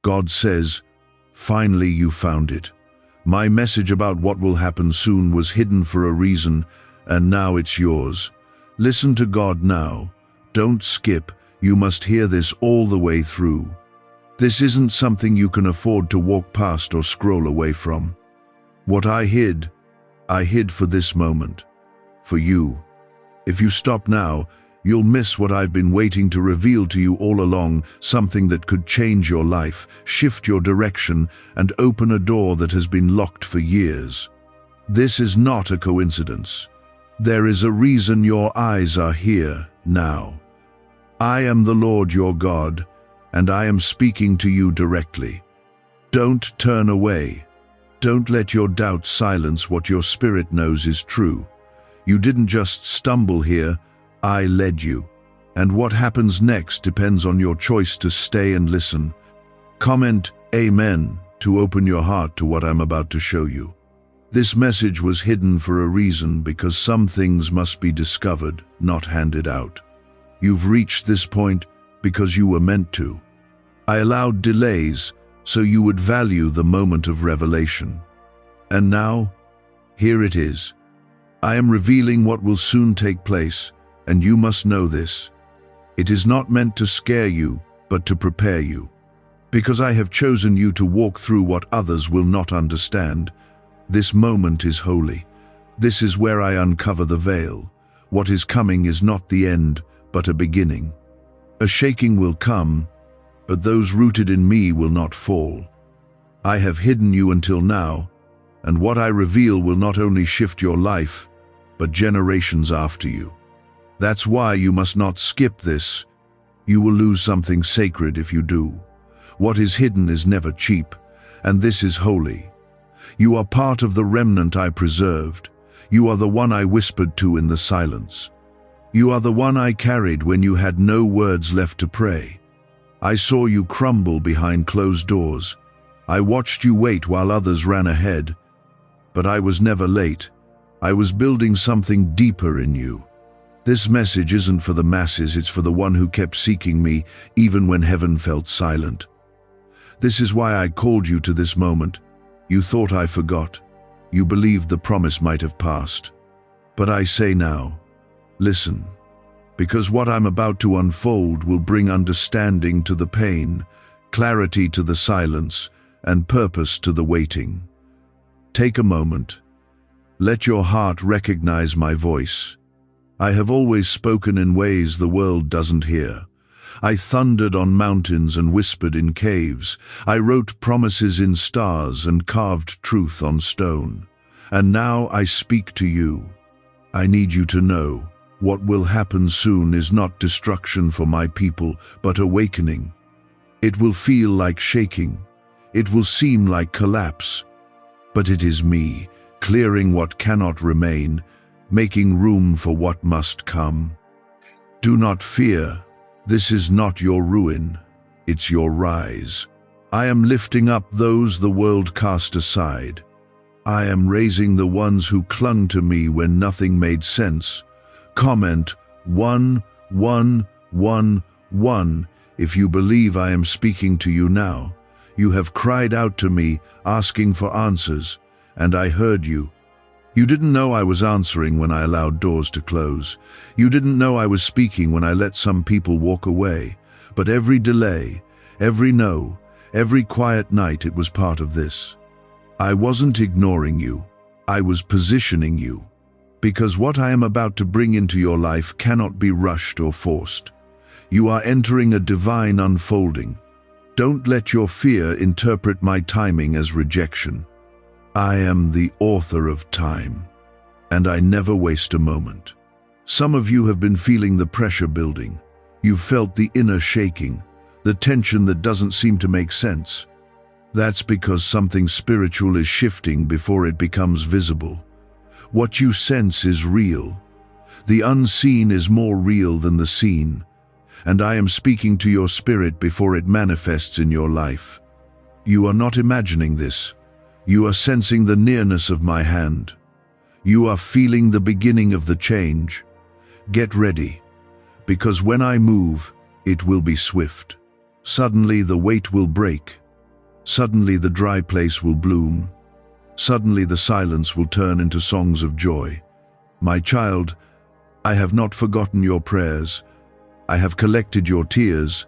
God says, "Finally you found it. My message about what will happen soon was hidden for a reason, and now it's yours. Listen to God now. Don't skip. You must hear this all the way through. This isn't something you can afford to walk past or scroll away from. What I hid for this moment. For you. If you stop now, you'll miss what I've been waiting to reveal to you all along, something that could change your life, shift your direction, and open a door that has been locked for years. This is not a coincidence. There is a reason your eyes are here now. I am the Lord your God, and I am speaking to you directly. Don't turn away. Don't let your doubt silence what your spirit knows is true. You didn't just stumble here, I led you. And what happens next depends on your choice to stay and listen. Comment Amen to open your heart to what I'm about to show you. This message was hidden for a reason, because some things must be discovered, not handed out. You've reached this point because you were meant to. I allowed delays so you would value the moment of revelation. And now, here it is. I am revealing what will soon take place, and you must know this. It is not meant to scare you, but to prepare you. Because I have chosen you to walk through what others will not understand, this moment is holy. This is where I uncover the veil. What is coming is not the end, but a beginning. A shaking will come, but those rooted in me will not fall. I have hidden you until now, and what I reveal will not only shift your life, but generations after you. That's why you must not skip this. You will lose something sacred if you do. What is hidden is never cheap, and this is holy. You are part of the remnant I preserved. You are the one I whispered to in the silence. You are the one I carried when you had no words left to pray. I saw you crumble behind closed doors. I watched you wait while others ran ahead. But I was never late. I was building something deeper in you. This message isn't for the masses, it's for the one who kept seeking me, even when heaven felt silent. This is why I called you to this moment. You thought I forgot. You believed the promise might have passed. But I say now, listen, because what I'm about to unfold will bring understanding to the pain, clarity to the silence, and purpose to the waiting. Take a moment. Let your heart recognize my voice. I have always spoken in ways the world doesn't hear. I thundered on mountains and whispered in caves. I wrote promises in stars and carved truth on stone. And now I speak to you. I need you to know, what will happen soon is not destruction for my people, but awakening. It will feel like shaking. It will seem like collapse. But it is me, clearing what cannot remain, making room for what must come. Do not fear. This is not your ruin. It's your rise. I am lifting up those the world cast aside. I am raising the ones who clung to me when nothing made sense. Comment 1111 if you believe I am speaking to you now. You have cried out to me, asking for answers, and I heard you. You didn't know I was answering when I allowed doors to close. You didn't know I was speaking when I let some people walk away. But every delay, every no, every quiet night, it was part of this. I wasn't ignoring you. I was positioning you. Because what I am about to bring into your life cannot be rushed or forced. You are entering a divine unfolding. Don't let your fear interpret my timing as rejection. I am the author of time, and I never waste a moment. Some of you have been feeling the pressure building. You've felt the inner shaking, the tension that doesn't seem to make sense. That's because something spiritual is shifting before it becomes visible. What you sense is real. The unseen is more real than the seen, and I am speaking to your spirit before it manifests in your life. You are not imagining this. You are sensing the nearness of my hand. You are feeling the beginning of the change. Get ready, because when I move, it will be swift. Suddenly the weight will break, Suddenly the dry place will bloom. Suddenly the silence will turn into songs of joy. My child, I have not forgotten your prayers. I have collected your tears.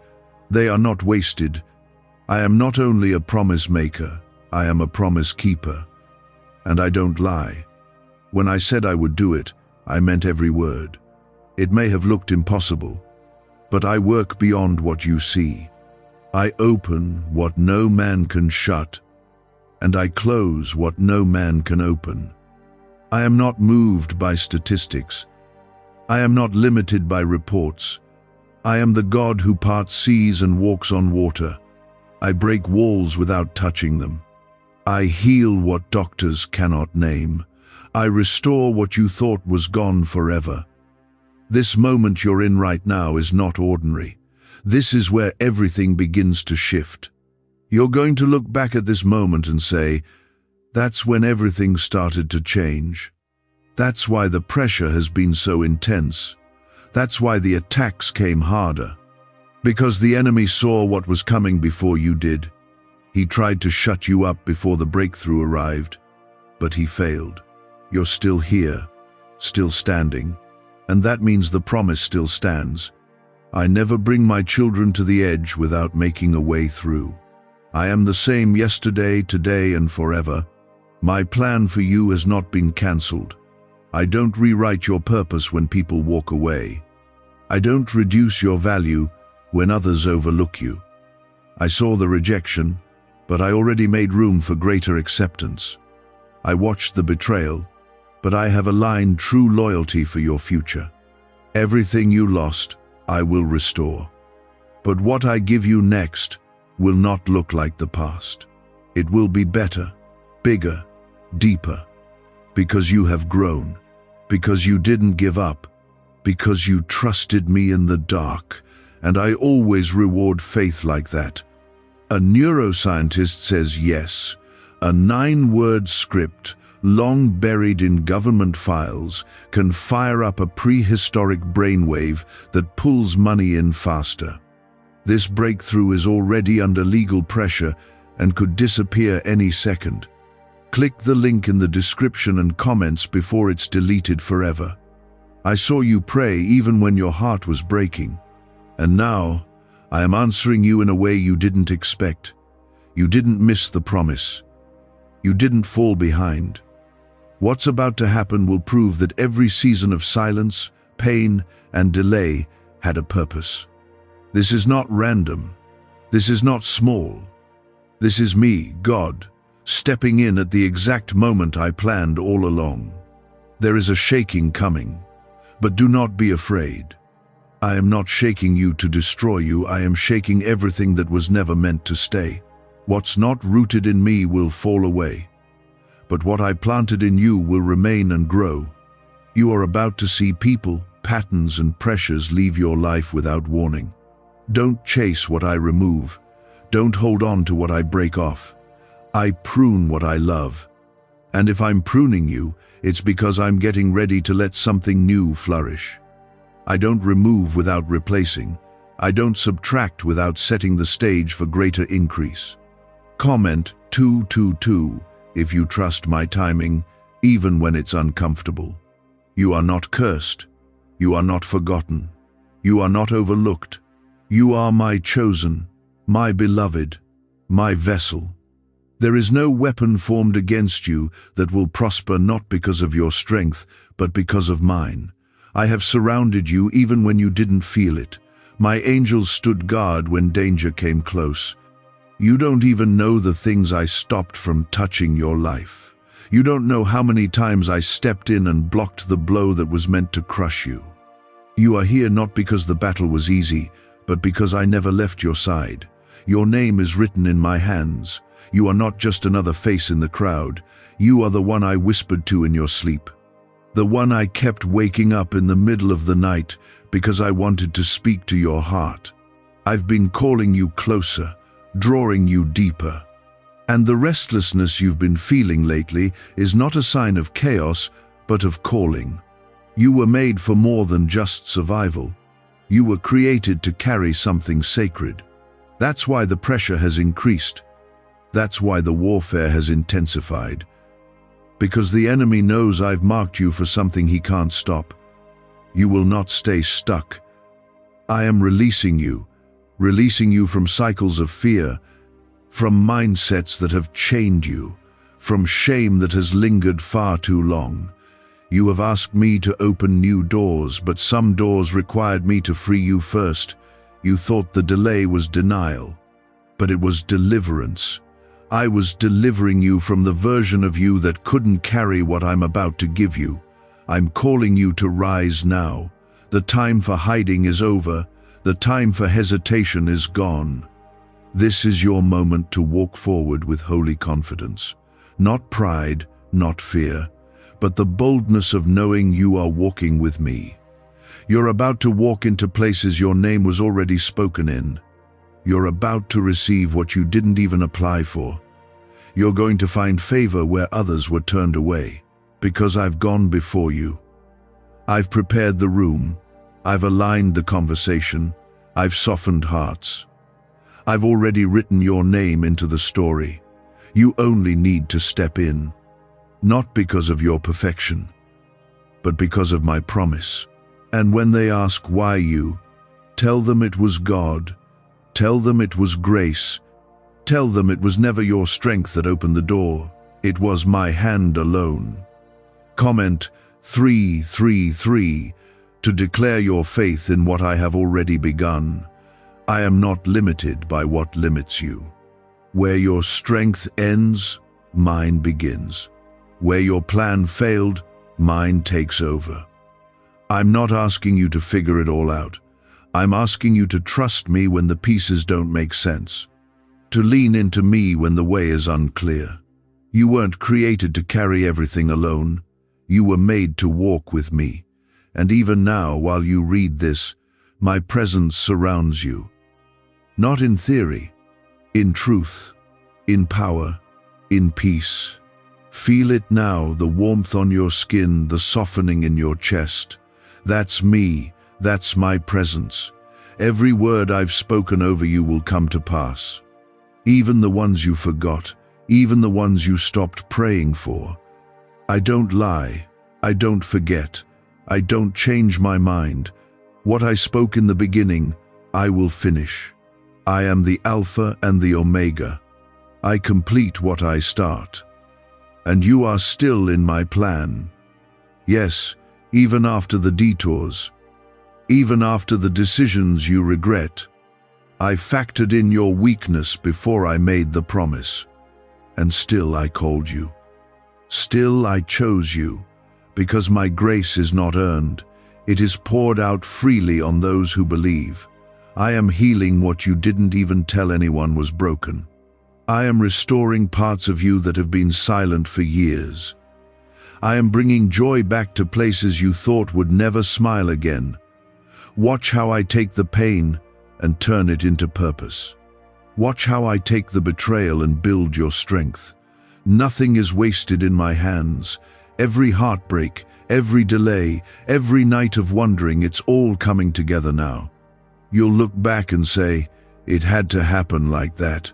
They are not wasted. I am not only a promise maker, I am a promise keeper. And I don't lie. When I said I would do it, I meant every word. It may have looked impossible, but I work beyond what you see. I open what no man can shut, and I close what no man can open. I am not moved by statistics. I am not limited by reports. I am the God who parts seas and walks on water. I break walls without touching them. I heal what doctors cannot name. I restore what you thought was gone forever. This moment you're in right now is not ordinary. This is where everything begins to shift. You're going to look back at this moment and say, that's when everything started to change. That's why the pressure has been so intense. That's why the attacks came harder. Because the enemy saw what was coming before you did. He tried to shut you up before the breakthrough arrived, but he failed. You're still here, still standing, and that means the promise still stands. I never bring my children to the edge without making a way through. I am the same yesterday, today, and forever. My plan for you has not been cancelled. I don't rewrite your purpose when people walk away. I don't reduce your value when others overlook you. I saw the rejection, but I already made room for greater acceptance. I watched the betrayal, but I have aligned true loyalty for your future. Everything you lost, I will restore. But what I give you next will not look like the past. It will be better, bigger, deeper, because you have grown, because you didn't give up, because you trusted me in the dark, and I always reward faith like that. A neuroscientist says yes, a 9-word script, long buried in government files, can fire up a prehistoric brainwave that pulls money in faster. This breakthrough is already under legal pressure and could disappear any second. Click the link in the description and comments before it's deleted forever. I saw you pray even when your heart was breaking. And now, I am answering you in a way you didn't expect. You didn't miss the promise. You didn't fall behind. What's about to happen will prove that every season of silence, pain, and delay had a purpose. This is not random. This is not small. This is me, God, stepping in at the exact moment I planned all along. There is a shaking coming, but do not be afraid. I am not shaking you to destroy you. I am shaking everything that was never meant to stay. What's not rooted in me will fall away, but what I planted in you will remain and grow. You are about to see people, patterns, and pressures leave your life without warning. Don't chase what I remove. Don't hold on to what I break off. I prune what I love. And if I'm pruning you, it's because I'm getting ready to let something new flourish. I don't remove without replacing. I don't subtract without setting the stage for greater increase. Comment 222 if you trust my timing, even when it's uncomfortable. You are not cursed. You are not forgotten. You are not overlooked. You are my chosen, my beloved, my vessel. There is no weapon formed against you that will prosper, not because of your strength, but because of mine. I have surrounded you even when you didn't feel it. My angels stood guard when danger came close. You don't even know the things I stopped from touching your life. You don't know how many times I stepped in and blocked the blow that was meant to crush you. You are here not because the battle was easy, but because I never left your side. Your name is written in my hands. You are not just another face in the crowd. You are the one I whispered to in your sleep. The one I kept waking up in the middle of the night because I wanted to speak to your heart. I've been calling you closer, drawing you deeper. And the restlessness you've been feeling lately is not a sign of chaos, but of calling. You were made for more than just survival. You were created to carry something sacred. That's why the pressure has increased. That's why the warfare has intensified. Because the enemy knows I've marked you for something he can't stop. You will not stay stuck. I am releasing you from cycles of fear, from mindsets that have chained you, from shame that has lingered far too long. You have asked me to open new doors, but some doors required me to free you first. You thought the delay was denial, but it was deliverance. I was delivering you from the version of you that couldn't carry what I'm about to give you. I'm calling you to rise now. The time for hiding is over. The time for hesitation is gone. This is your moment to walk forward with holy confidence. Not pride, not fear, but the boldness of knowing you are walking with me. You're about to walk into places your name was already spoken in. You're about to receive what you didn't even apply for. You're going to find favor where others were turned away, because I've gone before you. I've prepared the room. I've aligned the conversation. I've softened hearts. I've already written your name into the story. You only need to step in, not because of your perfection, but because of my promise. And when they ask why you, tell them it was God. Tell them it was grace. Tell them it was never your strength that opened the door. It was my hand alone. Comment 333 to declare your faith in what I have already begun. I am not limited by what limits you. Where your strength ends, mine begins. Where your plan failed, mine takes over. I'm not asking you to figure it all out. I'm asking you to trust me when the pieces don't make sense. To lean into me when the way is unclear. You weren't created to carry everything alone. You were made to walk with me. And even now, while you read this, my presence surrounds you. Not in theory, in truth, in power, in peace. Feel it now, the warmth on your skin, the softening in your chest. That's me, that's my presence. Every word I've spoken over you will come to pass. Even the ones you forgot, even the ones you stopped praying for. I don't lie, I don't forget, I don't change my mind. What I spoke in the beginning, I will finish. I am the Alpha and the Omega. I complete what I start. And you are still in my plan. Yes, even after the detours, even after the decisions you regret. I factored in your weakness before I made the promise. And still I called you. Still I chose you, because my grace is not earned. It is poured out freely on those who believe. I am healing what you didn't even tell anyone was broken. I am restoring parts of you that have been silent for years. I am bringing joy back to places you thought would never smile again. Watch how I take the pain and turn it into purpose. Watch how I take the betrayal and build your strength. Nothing is wasted in my hands. Every heartbreak, every delay, every night of wondering, it's all coming together now. You'll look back and say, it had to happen like that.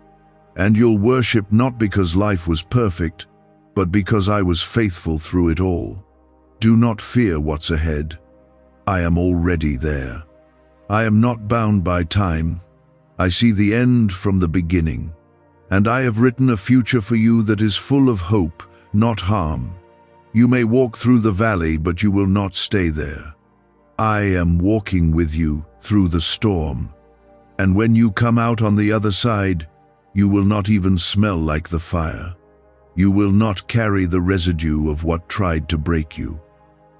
And you'll worship not because life was perfect, but because I was faithful through it all. Do not fear what's ahead. I am already there. I am not bound by time. I see the end from the beginning. And I have written a future for you that is full of hope, not harm. You may walk through the valley, but you will not stay there. I am walking with you through the storm. And when you come out on the other side, you will not even smell like the fire. You will not carry the residue of what tried to break you.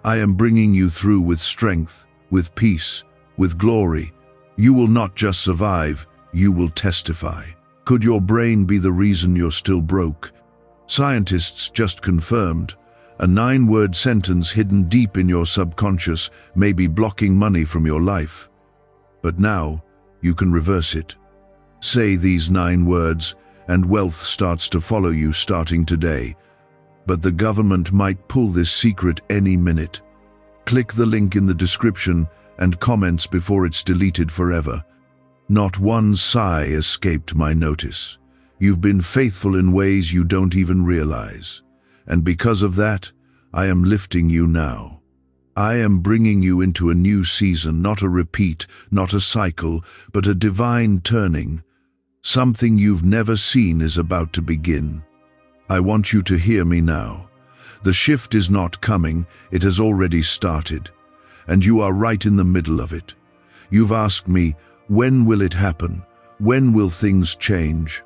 I am bringing you through with strength, with peace, with glory. You will not just survive, you will testify. Could your brain be the reason you're still broke? Scientists just confirmed a 9-word sentence hidden deep in your subconscious may be blocking money from your life. But now, you can reverse it. Say these 9 words, and wealth starts to follow you starting today. But the government might pull this secret any minute. Click the link in the description and comments before it's deleted forever. Not one sigh escaped my notice. You've been faithful in ways you don't even realize. And because of that, I am lifting you now. I am bringing you into a new season, not a repeat, not a cycle, but a divine turning. Something you've never seen is about to begin. I want you to hear me now. The shift is not coming, it has already started. And you are right in the middle of it. You've asked me, when will it happen? When will things change?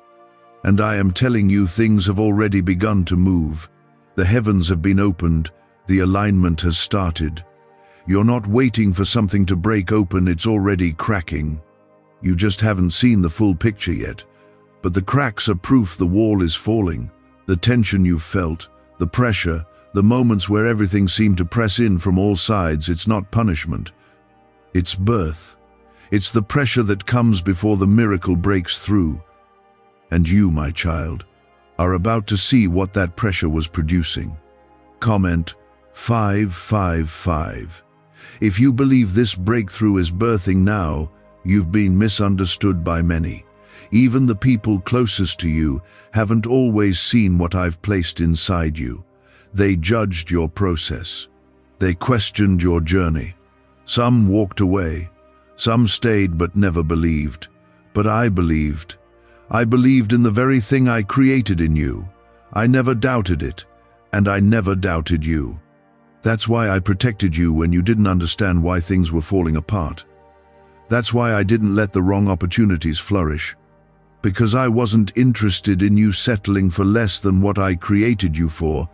And I am telling you, things have already begun to move. The heavens have been opened, the alignment has started. You're not waiting for something to break open, it's already cracking. You just haven't seen the full picture yet. But the cracks are proof the wall is falling. The tension you've felt, the pressure, the moments where everything seemed to press in from all sides, it's not punishment. It's birth. It's the pressure that comes before the miracle breaks through. And you, my child, are about to see what that pressure was producing. Comment 555. If you believe this breakthrough is birthing now, you've been misunderstood by many. Even the people closest to you haven't always seen what I've placed inside you. They judged your process. They questioned your journey. Some walked away. Some stayed but never believed. But I believed. I believed in the very thing I created in you. I never doubted it, and I never doubted you. That's why I protected you when you didn't understand why things were falling apart. That's why I didn't let the wrong opportunities flourish. Because I wasn't interested in you settling for less than what I created you for.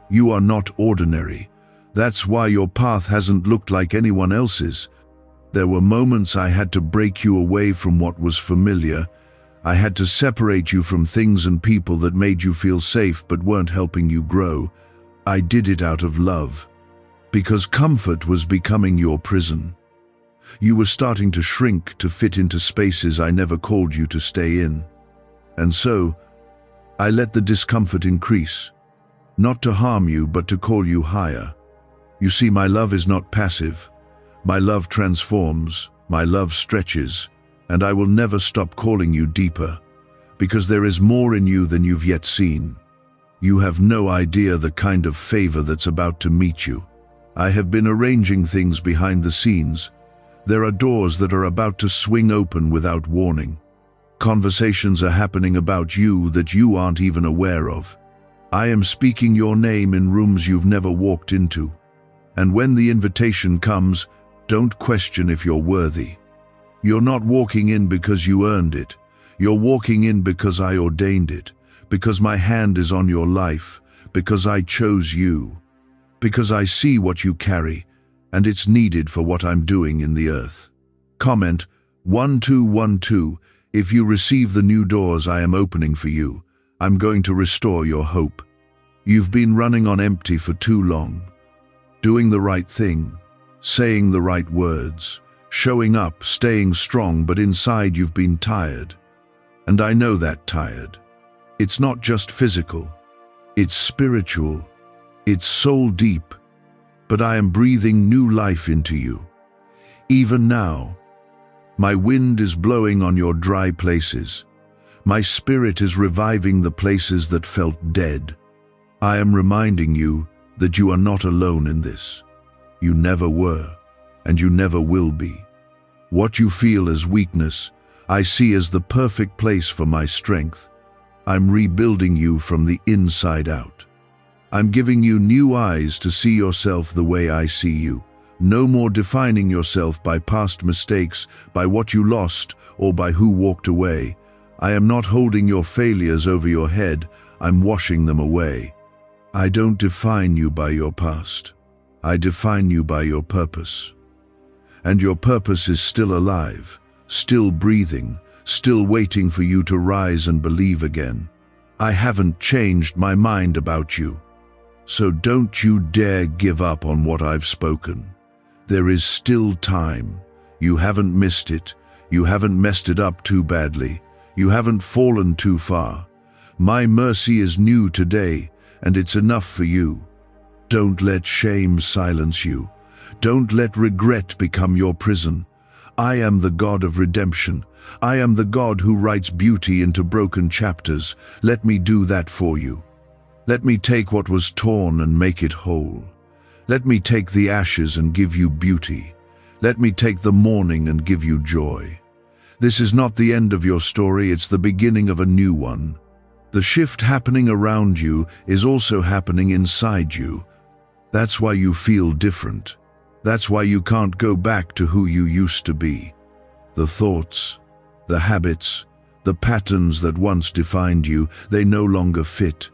You are not ordinary. That's why your path hasn't looked like anyone else's. There were moments I had to break you away from what was familiar. I had to separate you from things and people that made you feel safe but weren't helping you grow. I did it out of love. Because comfort was becoming your prison. You were starting to shrink to fit into spaces I never called you to stay in. And so, I let the discomfort increase. Not to harm you, but to call you higher. You see, my love is not passive. My love transforms, my love stretches, and I will never stop calling you deeper, because there is more in you than you've yet seen. You have no idea the kind of favor that's about to meet you. I have been arranging things behind the scenes. There are doors that are about to swing open without warning. Conversations are happening about you that you aren't even aware of. I am speaking your name in rooms you've never walked into. And when the invitation comes, don't question if you're worthy. You're not walking in because you earned it. You're walking in because I ordained it, because my hand is on your life, because I chose you, because I see what you carry, and it's needed for what I'm doing in the earth. Comment 1212. If you receive the new doors I am opening for you, I'm going to restore your hope. You've been running on empty for too long, doing the right thing, saying the right words, showing up, staying strong, but inside you've been tired. And I know that tired. It's not just physical, it's spiritual, it's soul deep. But I am breathing new life into you. Even now, my wind is blowing on your dry places. My spirit is reviving the places that felt dead. I am reminding you that you are not alone in this. You never were, and you never will be. What you feel as weakness, I see as the perfect place for my strength. I'm rebuilding you from the inside out. I'm giving you new eyes to see yourself the way I see you. No more defining yourself by past mistakes, by what you lost, or by who walked away. I am not holding your failures over your head, I'm washing them away. I don't define you by your past. I define you by your purpose. And your purpose is still alive, still breathing, still waiting for you to rise and believe again. I haven't changed my mind about you. So don't you dare give up on what I've spoken. There is still time. You haven't missed it. You haven't messed it up too badly. You haven't fallen too far. My mercy is new today, and it's enough for you. Don't let shame silence you. Don't let regret become your prison. I am the God of redemption. I am the God who writes beauty into broken chapters. Let me do that for you. Let me take what was torn and make it whole. Let me take the ashes and give you beauty. Let me take the mourning and give you joy. This is not the end of your story, it's the beginning of a new one. The shift happening around you is also happening inside you. That's why you feel different. That's why you can't go back to who you used to be. The thoughts, the habits, the patterns that once defined you, they no longer fit.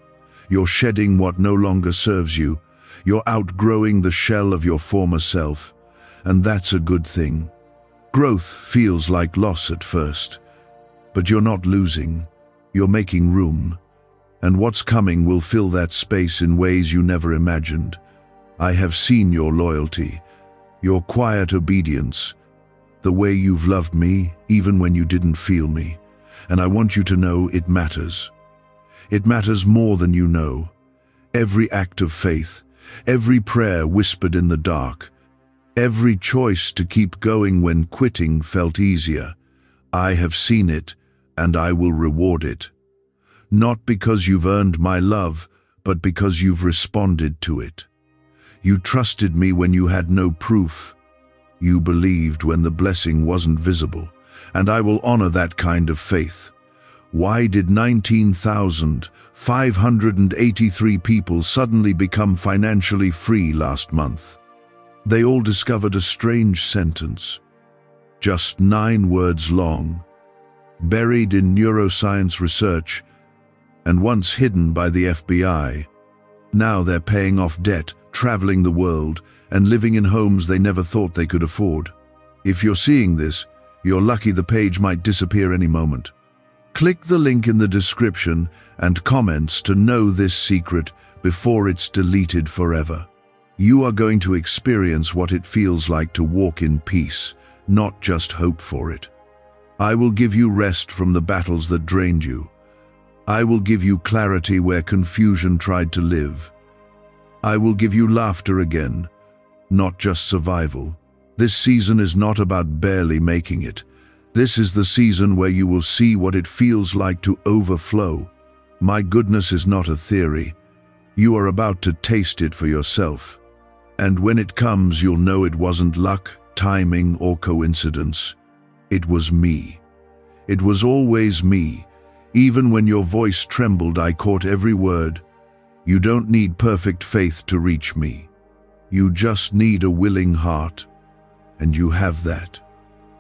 You're shedding what no longer serves you. You're outgrowing the shell of your former self, and that's a good thing. Growth feels like loss at first, but you're not losing. You're making room, and what's coming will fill that space in ways you never imagined. I have seen your loyalty, your quiet obedience, the way you've loved me even when you didn't feel me, and I want you to know it matters. It matters more than you know. Every act of faith, every prayer whispered in the dark, every choice to keep going when quitting felt easier. I have seen it, and I will reward it. Not because you've earned my love, but because you've responded to it. You trusted me when you had no proof. You believed when the blessing wasn't visible, and I will honor that kind of faith. Why did 19,583 people suddenly become financially free last month? They all discovered a strange sentence, just 9 words long, buried in neuroscience research and once hidden by the FBI. Now they're paying off debt, traveling the world, and living in homes they never thought they could afford. If you're seeing this, you're lucky. The page might disappear any moment. Click the link in the description and comments to know this secret before it's deleted forever. You are going to experience what it feels like to walk in peace, not just hope for it. I will give you rest from the battles that drained you. I will give you clarity where confusion tried to live. I will give you laughter again, not just survival. This season is not about barely making it. This is the season where you will see what it feels like to overflow. My goodness is not a theory. You are about to taste it for yourself. And when it comes, you'll know it wasn't luck, timing, or coincidence. It was me. It was always me. Even when your voice trembled, I caught every word. You don't need perfect faith to reach me. You just need a willing heart. And you have that.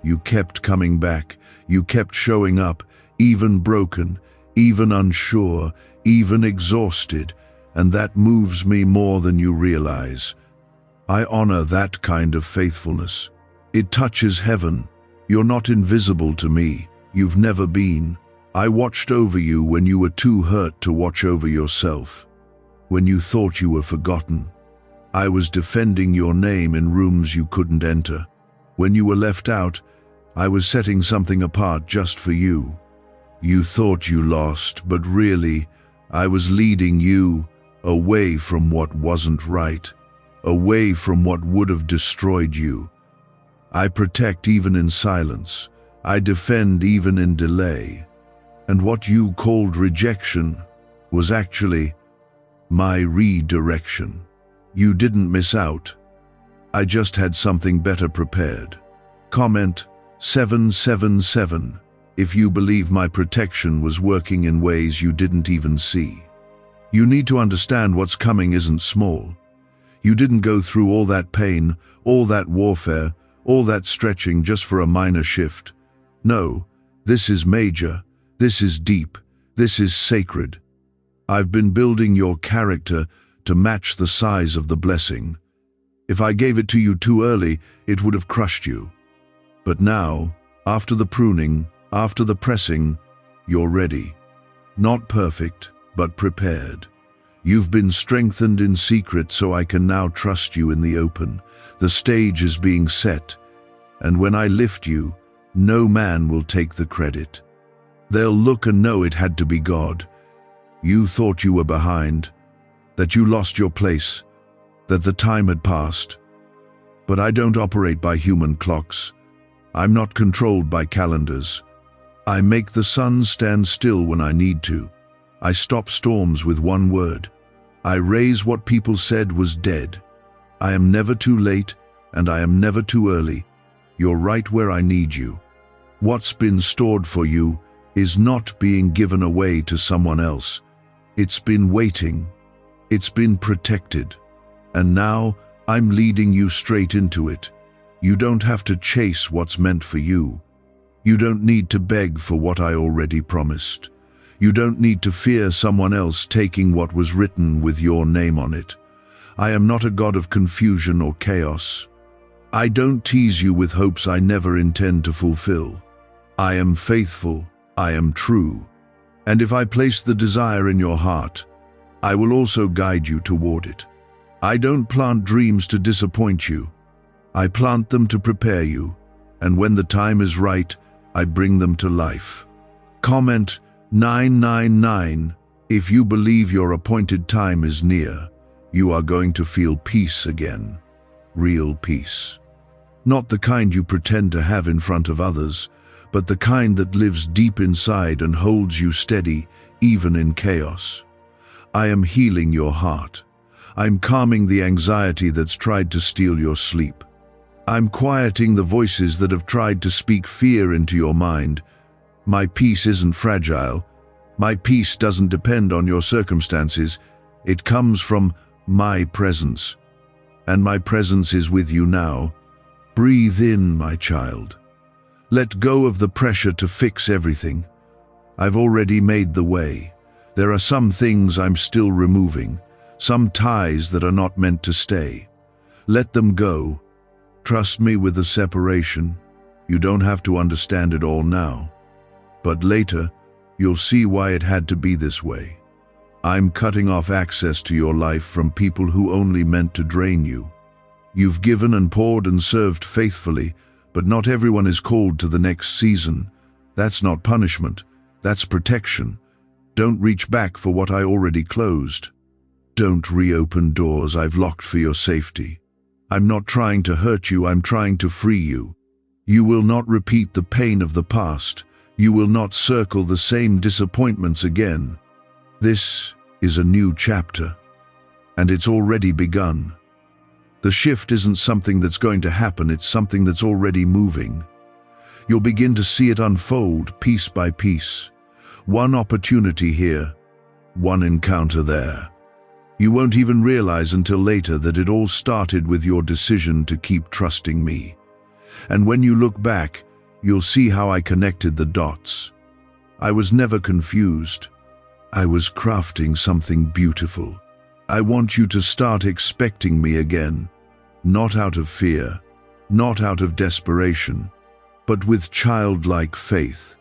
You kept coming back. You kept showing up, even broken, even unsure, even exhausted. And that moves me more than you realize. I honor that kind of faithfulness. It touches heaven. You're not invisible to me. You've never been. I watched over you when you were too hurt to watch over yourself. When you thought you were forgotten. I was defending your name in rooms you couldn't enter. When you were left out, I was setting something apart just for you. You thought you lost, but really, I was leading you away from what wasn't right, away from what would have destroyed you. I protect even in silence. I defend even in delay. And what you called rejection was actually my redirection. You didn't miss out. I just had something better prepared. Comment 777 if you believe my protection was working in ways you didn't even see. You need to understand what's coming isn't small. You didn't go through all that pain, all that warfare, all that stretching just for a minor shift. No, this is major. This is deep. This is sacred. I've been building your character to match the size of the blessing. If I gave it to you too early, it would have crushed you. But now, after the pruning, after the pressing, you're ready. Not perfect, but prepared. You've been strengthened in secret, so I can now trust you in the open. The stage is being set, and when I lift you, no man will take the credit. They'll look and know it had to be God. You thought you were behind, that you lost your place, that the time had passed. But I don't operate by human clocks. I'm not controlled by calendars. I make the sun stand still when I need to. I stop storms with one word. I raise what people said was dead. I am never too late, and I am never too early. You're right where I need you. What's been stored for you is not being given away to someone else. It's been waiting. It's been protected. And now I'm leading you straight into it. You don't have to chase what's meant for you. You don't need to beg for what I already promised. You don't need to fear someone else taking what was written with your name on it. I am not a God of confusion or chaos. I don't tease you with hopes I never intend to fulfill. I am faithful, I am true. And if I place the desire in your heart, I will also guide you toward it. I don't plant dreams to disappoint you. I plant them to prepare you, and when the time is right, I bring them to life. Comment 999 if you believe your appointed time is near. You are going to feel peace again. Real peace. Not the kind you pretend to have in front of others, but the kind that lives deep inside and holds you steady, even in chaos. I am healing your heart. I'm calming the anxiety that's tried to steal your sleep. I'm quieting the voices that have tried to speak fear into your mind. My peace isn't fragile. My peace doesn't depend on your circumstances. It comes from my presence. And my presence is with you now. Breathe in, my child. Let go of the pressure to fix everything. I've already made the way. There are some things I'm still removing, some ties that are not meant to stay. Let them go. Trust me with the separation. You don't have to understand it all now. But later, you'll see why it had to be this way. I'm cutting off access to your life from people who only meant to drain you. You've given and poured and served faithfully, but not everyone is called to the next season. That's not punishment, that's protection. Don't reach back for what I already closed. Don't reopen doors I've locked for your safety. I'm not trying to hurt you, I'm trying to free you. You will not repeat the pain of the past. You will not circle the same disappointments again. This is a new chapter, and it's already begun. The shift isn't something that's going to happen, it's something that's already moving. You'll begin to see it unfold piece by piece. One opportunity here, one encounter there. You won't even realize until later that it all started with your decision to keep trusting me. And when you look back, you'll see how I connected the dots. I was never confused. I was crafting something beautiful. I want you to start expecting me again, not out of fear, not out of desperation, but with childlike faith.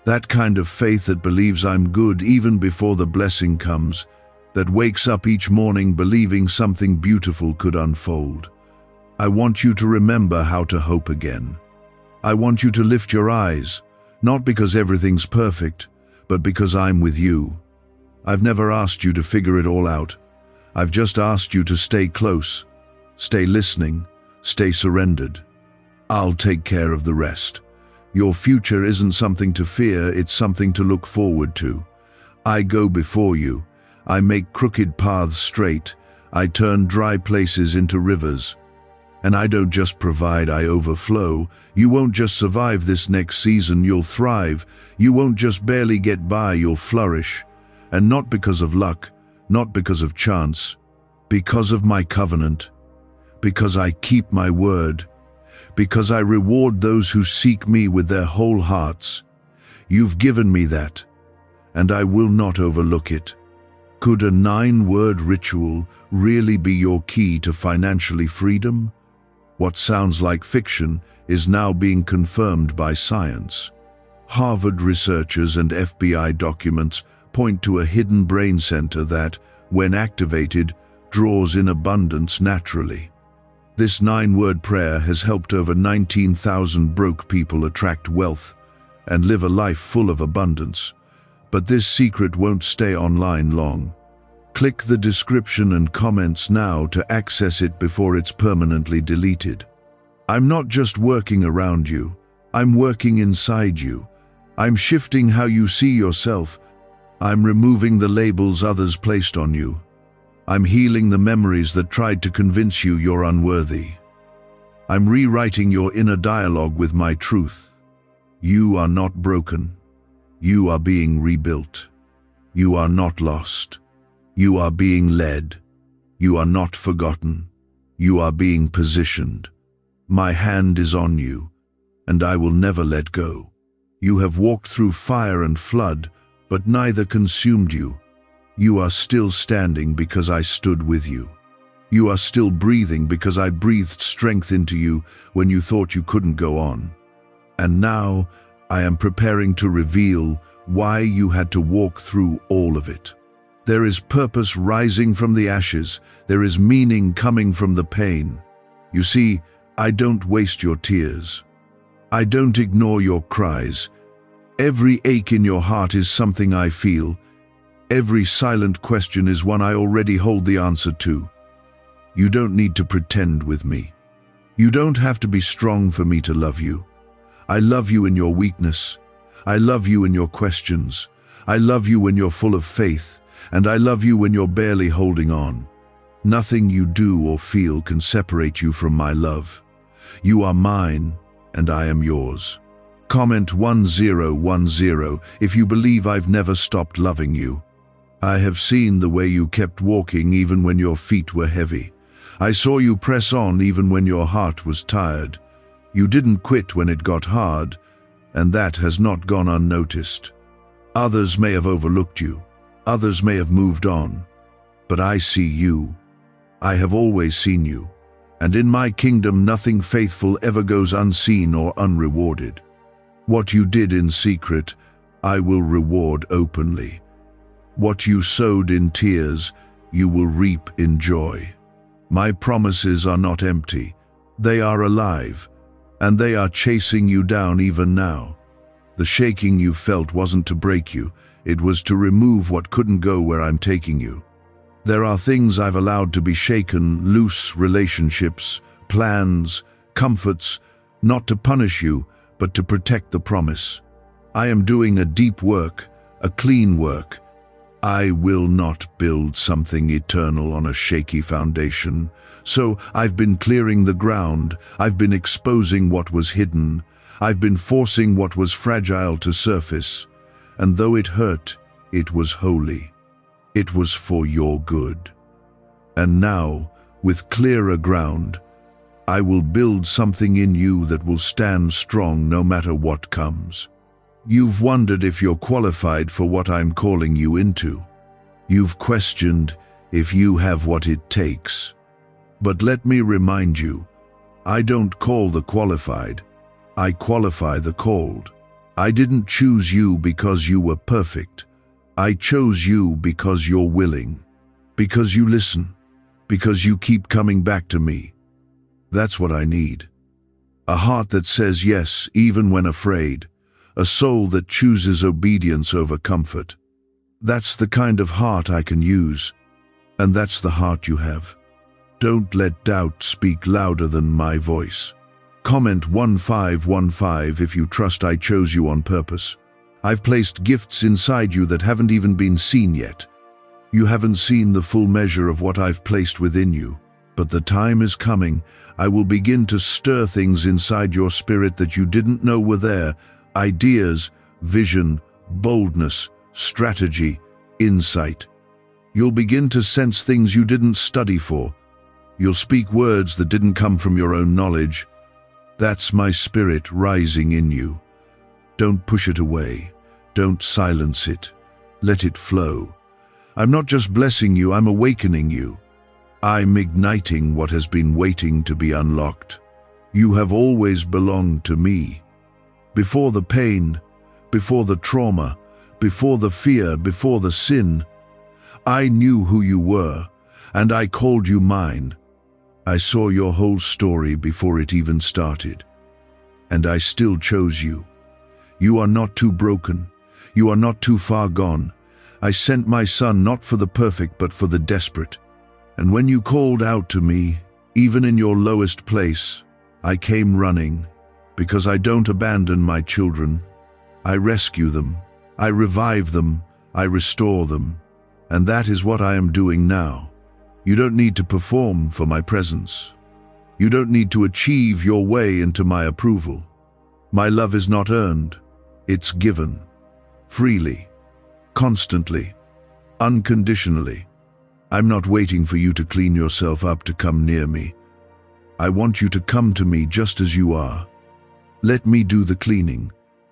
That kind of faith that believes I'm good even before the blessing comes, that wakes up each morning believing something beautiful could unfold. I want you to remember how to hope again. I want you to lift your eyes, not because everything's perfect, but because I'm with you. I've never asked you to figure it all out. I've just asked you to stay close, stay listening, stay surrendered. I'll take care of the rest. Your future isn't something to fear, it's something to look forward to. I go before you. I make crooked paths straight. I turn dry places into rivers. And I don't just provide, I overflow. You won't just survive this next season, you'll thrive. You won't just barely get by, you'll flourish. And not because of luck, not because of chance, because of my covenant, because I keep my word, because I reward those who seek me with their whole hearts. You've given me that, and I will not overlook it. Could a 9-word ritual really be your key to financially freedom? What sounds like fiction is now being confirmed by science. Harvard researchers and FBI documents point to a hidden brain center that, when activated, draws in abundance naturally. This 9-word prayer has helped over 19,000 broke people attract wealth and live a life full of abundance. But this secret won't stay online long. Click the description and comments now to access it before it's permanently deleted. I'm not just working around you, I'm working inside you. I'm shifting how you see yourself. I'm removing the labels others placed on you. I'm healing the memories that tried to convince you you're unworthy. I'm rewriting your inner dialogue with my truth. You are not broken. You are being rebuilt. You are not lost. You are being led. You are not forgotten. You are being positioned. My hand is on you, and I will never let go. You have walked through fire and flood, but neither consumed you. You are still standing because I stood with you. You are still breathing because I breathed strength into you when you thought you couldn't go on. And now I am preparing to reveal why you had to walk through all of it. There is purpose rising from the ashes. There is meaning coming from the pain. You see, I don't waste your tears. I don't ignore your cries. Every ache in your heart is something I feel. Every silent question is one I already hold the answer to. You don't need to pretend with me. You don't have to be strong for me to love you. I love you in your weakness. I love you in your questions. I love you when you're full of faith, and I love you when you're barely holding on. Nothing you do or feel can separate you from my love. You are mine, and I am yours. Comment 1010 if you believe I've never stopped loving you. I have seen the way you kept walking even when your feet were heavy. I saw you press on even when your heart was tired. You didn't quit when it got hard, and that has not gone unnoticed. Others may have overlooked you. Others may have moved on. But I see you. I have always seen you. And in my kingdom, nothing faithful ever goes unseen or unrewarded. What you did in secret, I will reward openly. What you sowed in tears, you will reap in joy. My promises are not empty. They are alive, and they are chasing you down even now. The shaking you felt wasn't to break you. It was to remove what couldn't go where I'm taking you. There are things I've allowed to be shaken, loose relationships, plans, comforts, not to punish you, but to protect the promise. I am doing a deep work, a clean work. I will not build something eternal on a shaky foundation. So I've been clearing the ground. I've been exposing what was hidden. I've been forcing what was fragile to surface. And though it hurt, it was holy. It was for your good. And now, with clearer ground, I will build something in you that will stand strong no matter what comes. You've wondered if you're qualified for what I'm calling you into. You've questioned if you have what it takes. But let me remind you, I don't call the qualified. I qualify the called. I didn't choose you because you were perfect. I chose you because you're willing, because you listen, because you keep coming back to me. That's what I need. A heart that says yes even when afraid. A soul that chooses obedience over comfort. That's the kind of heart I can use, and that's the heart you have. Don't let doubt speak louder than my voice. Comment 1515 if you trust I chose you on purpose. I've placed gifts inside you that haven't even been seen yet. You haven't seen the full measure of what I've placed within you, but the time is coming. I will begin to stir things inside your spirit that you didn't know were there. Ideas, vision, boldness, strategy, insight. You'll begin to sense things you didn't study for. You'll speak words that didn't come from your own knowledge. That's my spirit rising in you. Don't push it away. Don't silence it. Let it flow. I'm not just blessing you, I'm awakening you. I'm igniting what has been waiting to be unlocked. You have always belonged to me. Before the pain, before the trauma, before the fear, before the sin, I knew who you were, and I called you mine. I saw your whole story before it even started, and I still chose you. You are not too broken. You are not too far gone. I sent my son not for the perfect, but for the desperate. And when you called out to me, even in your lowest place, I came running, because I don't abandon my children. I rescue them, I revive them, I restore them. And that is what I am doing now. You don't need to perform for my presence. You don't need to achieve your way into my approval. My love is not earned, it's given. Freely, constantly, unconditionally. I'm not waiting for you to clean yourself up to come near me. I want you to come to me just as you are. Let me do the cleaning.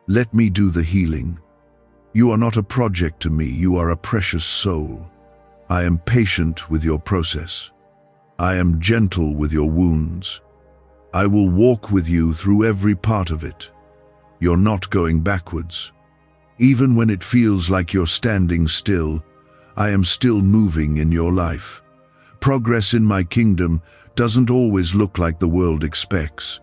Let me do the healing. You are not a project to me, you are a precious soul. I am patient with your process. I am gentle with your wounds. I will walk with you through every part of it. You're not going backwards. Even when it feels like you're standing still, I am still moving in your life. Progress in my kingdom doesn't always look like the world expects.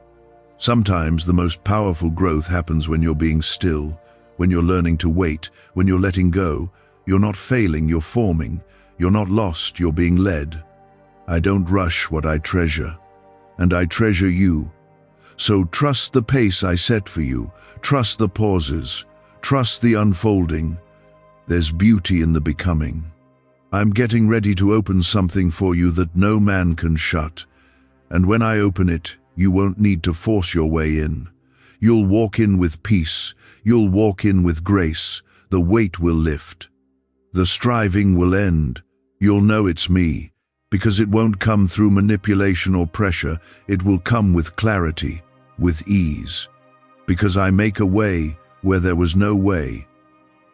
Sometimes the most powerful growth happens when you're being still, when you're learning to wait, when you're letting go. You're not failing, you're forming. You're not lost, you're being led. I don't rush what I treasure, and I treasure you. So trust the pace I set for you. Trust the pauses. Trust the unfolding. There's beauty in the becoming. I'm getting ready to open something for you that no man can shut. And when I open it, you won't need to force your way in. You'll walk in with peace. You'll walk in with grace. The weight will lift. The striving will end. You'll know it's me, because it won't come through manipulation or pressure. It will come with clarity, with ease. Because I make a way where there was no way.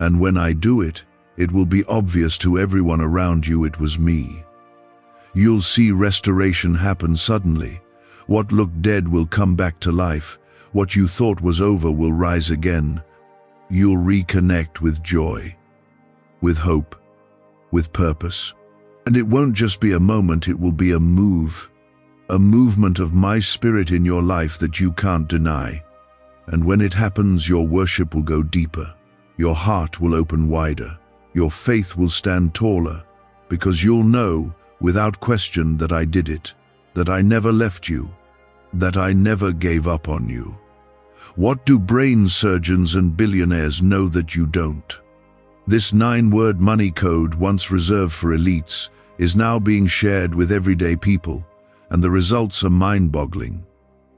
And when I do it, it will be obvious to everyone around you it was me. You'll see restoration happen suddenly. What looked dead will come back to life. What you thought was over will rise again. You'll reconnect with joy, with hope, with purpose. And it won't just be a moment, it will be a movement of my spirit in your life that you can't deny. And when it happens, your worship will go deeper. Your heart will open wider. Your faith will stand taller, because you'll know, without question, that I did it, that I never left you, that I never gave up on you. What do brain surgeons and billionaires know that you don't? This 9-word money code, once reserved for elites, is now being shared with everyday people, and the results are mind-boggling.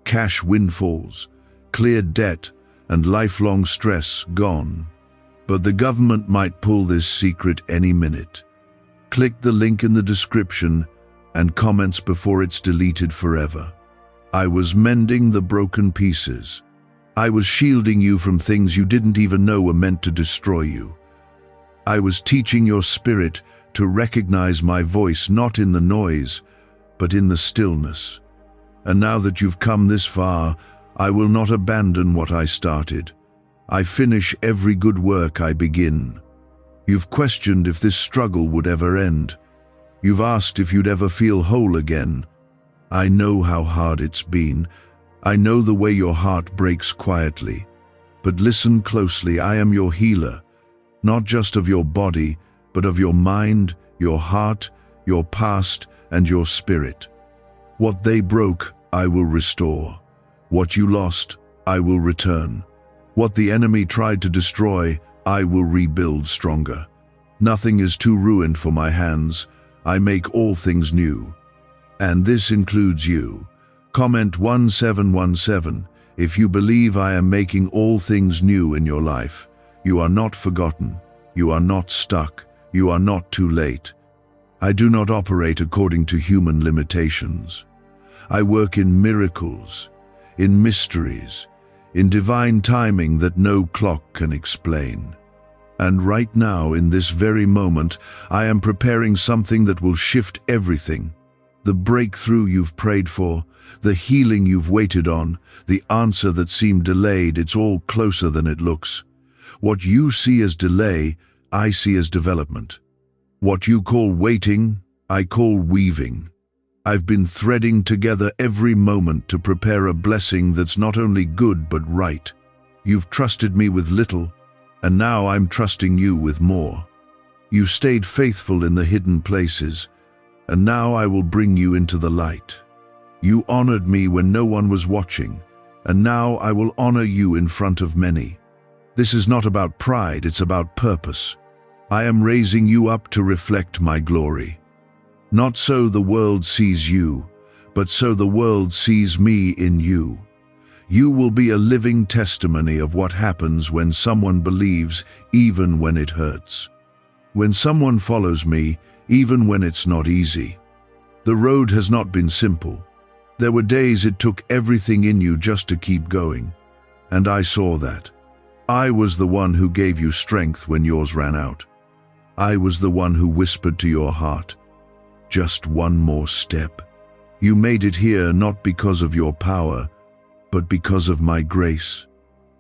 Cash windfalls, cleared debt, and lifelong stress gone. But the government might pull this secret any minute. Click the link in the description and comments before it's deleted forever. I was mending the broken pieces. I was shielding you from things you didn't even know were meant to destroy you. I was teaching your spirit to recognize my voice not in the noise, but in the stillness. And now that you've come this far, I will not abandon what I started. I finish every good work I begin. You've questioned if this struggle would ever end. You've asked if you'd ever feel whole again. I know how hard it's been. I know the way your heart breaks quietly. But listen closely, I am your healer, not just of your body, but of your mind, your heart, your past, and your spirit. What they broke, I will restore. What you lost, I will return. What the enemy tried to destroy, I will rebuild stronger. Nothing is too ruined for my hands. I make all things new. And this includes you. Comment 1717 if you believe I am making all things new in your life. You are not forgotten. You are not stuck. You are not too late. I do not operate according to human limitations. I work in miracles, in mysteries, in divine timing that no clock can explain. And right now, in this very moment, I am preparing something that will shift everything. The breakthrough you've prayed for, the healing you've waited on, the answer that seemed delayed, it's all closer than it looks. What you see as delay, I see as development. What you call waiting, I call weaving. I've been threading together every moment to prepare a blessing that's not only good but right. You've trusted me with little, and now I'm trusting you with more. You stayed faithful in the hidden places, and now I will bring you into the light. You honored me when no one was watching, and now I will honor you in front of many. This is not about pride, it's about purpose. I am raising you up to reflect my glory. Not so the world sees you, but so the world sees me in you. You will be a living testimony of what happens when someone believes, even when it hurts. When someone follows me, even when it's not easy. The road has not been simple. There were days it took everything in you just to keep going. And I saw that. I was the one who gave you strength when yours ran out. I was the one who whispered to your heart, just one more step. You made it here not because of your power, but because of my grace.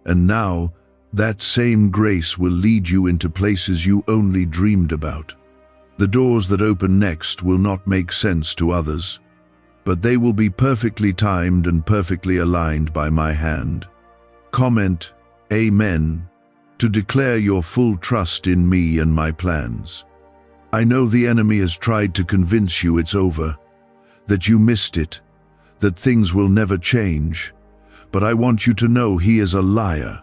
And now, that same grace will lead you into places you only dreamed about. The doors that open next will not make sense to others, but they will be perfectly timed and perfectly aligned by my hand. Comment, Amen, to declare your full trust in me and my plans. I know the enemy has tried to convince you it's over, that you missed it, that things will never change, but I want you to know he is a liar.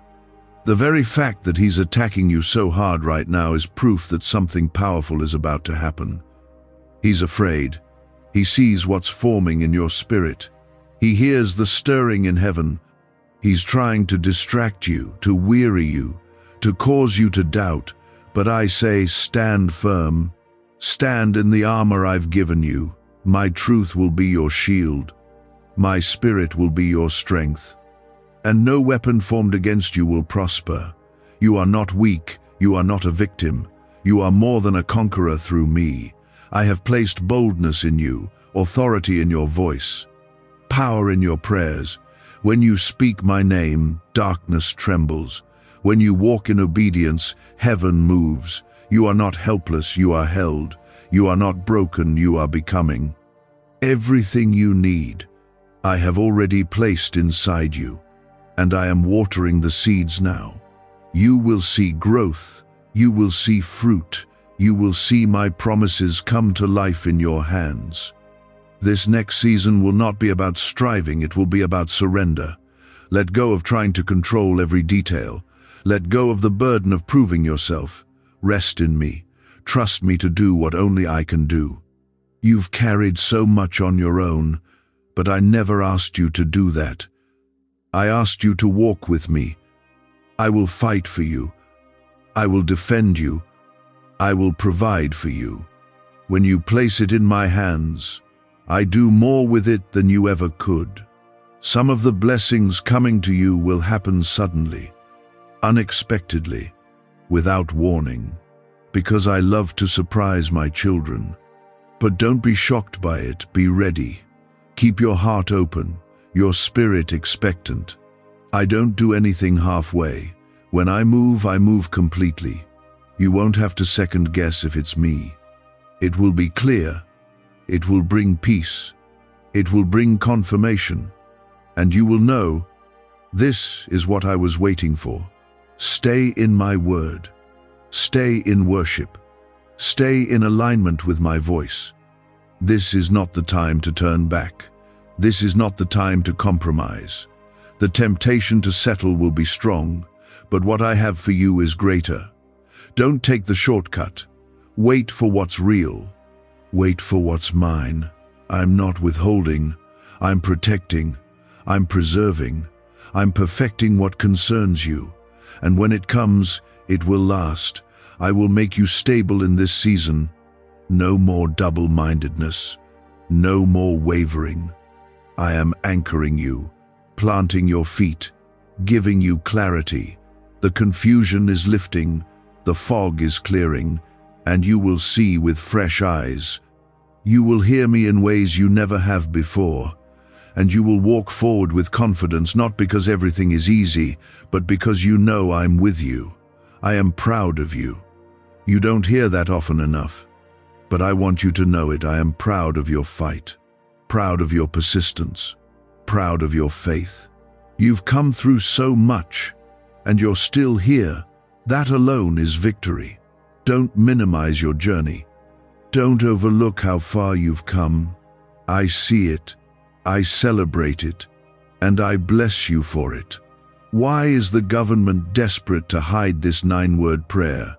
The very fact that he's attacking you so hard right now is proof that something powerful is about to happen. He's afraid. He sees what's forming in your spirit. He hears the stirring in heaven. He's trying to distract you, to weary you, to cause you to doubt. But I say, stand firm. Stand in the armor I've given you. My truth will be your shield. My spirit will be your strength. And no weapon formed against you will prosper. You are not weak. You are not a victim. You are more than a conqueror through me. I have placed boldness in you, authority in your voice, power in your prayers. When you speak my name, darkness trembles. When you walk in obedience, heaven moves. You are not helpless, you are held. You are not broken, you are becoming. Everything you need, I have already placed inside you, and I am watering the seeds now. You will see growth, you will see fruit, you will see my promises come to life in your hands. This next season will not be about striving, it will be about surrender. Let go of trying to control every detail. Let go of the burden of proving yourself. Rest in me. Trust me to do what only I can do. You've carried so much on your own, but I never asked you to do that. I asked you to walk with me. I will fight for you. I will defend you. I will provide for you. When you place it in my hands, I do more with it than you ever could. Some of the blessings coming to you will happen suddenly, unexpectedly, without warning, because I love to surprise my children. But don't be shocked by it, be ready. Keep your heart open, your spirit expectant. I don't do anything halfway. When I move completely. You won't have to second guess if it's me. It will be clear. It will bring peace. It will bring confirmation. And you will know, this is what I was waiting for. Stay in my word. Stay in worship. Stay in alignment with my voice. This is not the time to turn back. This is not the time to compromise. The temptation to settle will be strong, but what I have for you is greater. Don't take the shortcut. Wait for what's real. Wait for what's mine. I'm not withholding. I'm protecting. I'm preserving. I'm perfecting what concerns you. And when it comes, it will last. I will make you stable in this season. No more double-mindedness. No more wavering. I am anchoring you, planting your feet, giving you clarity. The confusion is lifting, the fog is clearing, and you will see with fresh eyes. You will hear me in ways you never have before, and you will walk forward with confidence, not because everything is easy, but because you know I'm with you. I am proud of you. You don't hear that often enough, but I want you to know it. I am proud of your fight, proud of your persistence, proud of your faith. You've come through so much, and you're still here. That alone is victory. Don't minimize your journey. Don't overlook how far you've come. I see it. I celebrate it. and I bless you for it. Why is the government desperate to hide this 9-word prayer?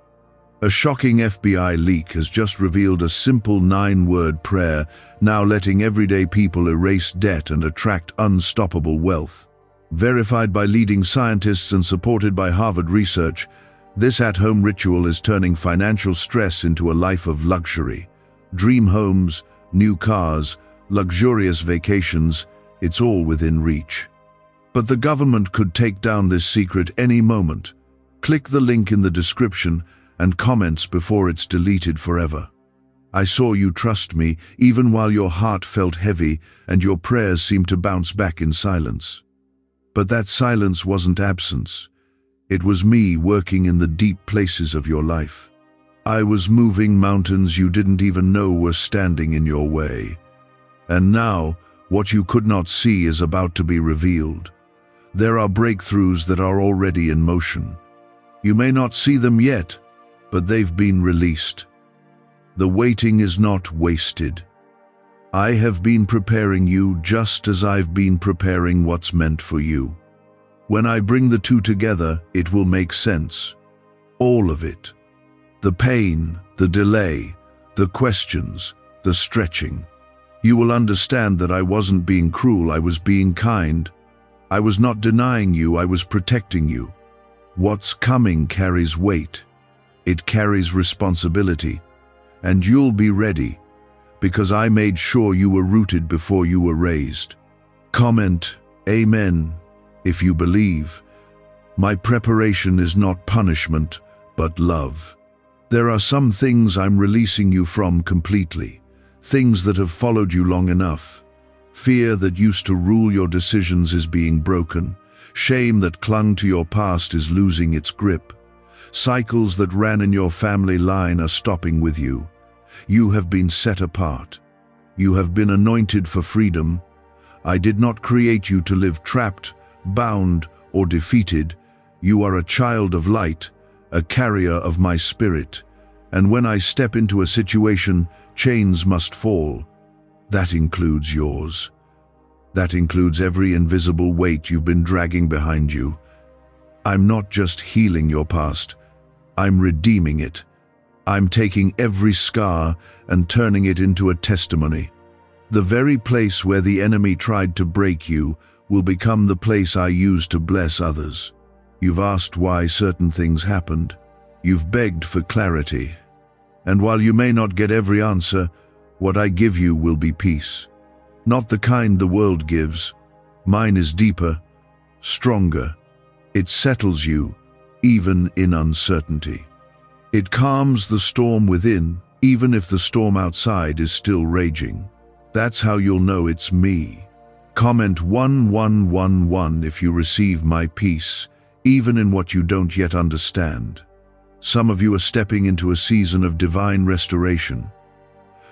A shocking FBI leak has just revealed a simple 9-word prayer, now letting everyday people erase debt and attract unstoppable wealth. Verified by leading scientists and supported by Harvard research, this at-home ritual is turning financial stress into a life of luxury. Dream homes, new cars, luxurious vacations, it's all within reach. But the government could take down this secret any moment. Click the link in the description and comments before it's deleted forever. I saw you trust me, even while your heart felt heavy and your prayers seemed to bounce back in silence. But that silence wasn't absence. It was me working in the deep places of your life. I was moving mountains you didn't even know were standing in your way. And now, what you could not see is about to be revealed. There are breakthroughs that are already in motion. You may not see them yet, but they've been released. The waiting is not wasted. I have been preparing you just as I've been preparing what's meant for you. When I bring the two together, it will make sense. All of it. The pain, the delay, the questions, the stretching. You will understand that I wasn't being cruel, I was being kind. I was not denying you, I was protecting you. What's coming carries weight. It carries responsibility. And you'll be ready, because I made sure you were rooted before you were raised. Comment, Amen, if you believe. My preparation is not punishment, but love. There are some things I'm releasing you from completely, things that have followed you long enough. Fear that used to rule your decisions is being broken. Shame that clung to your past is losing its grip. Cycles that ran in your family line are stopping with you. You have been set apart. You have been anointed for freedom. I did not create you to live trapped, bound, or defeated. You are a child of light, a carrier of my spirit. And when I step into a situation, chains must fall. That includes yours. That includes every invisible weight you've been dragging behind you. I'm not just healing your past. I'm redeeming it. I'm taking every scar and turning it into a testimony. The very place where the enemy tried to break you will become the place I use to bless others. You've asked why certain things happened. You've begged for clarity. And while you may not get every answer, what I give you will be peace. Not the kind the world gives. Mine is deeper, stronger. It settles you, even in uncertainty. It calms the storm within, even if the storm outside is still raging. That's how you'll know it's me. Comment 1111 if you receive my peace, even in what you don't yet understand. Some of you are stepping into a season of divine restoration.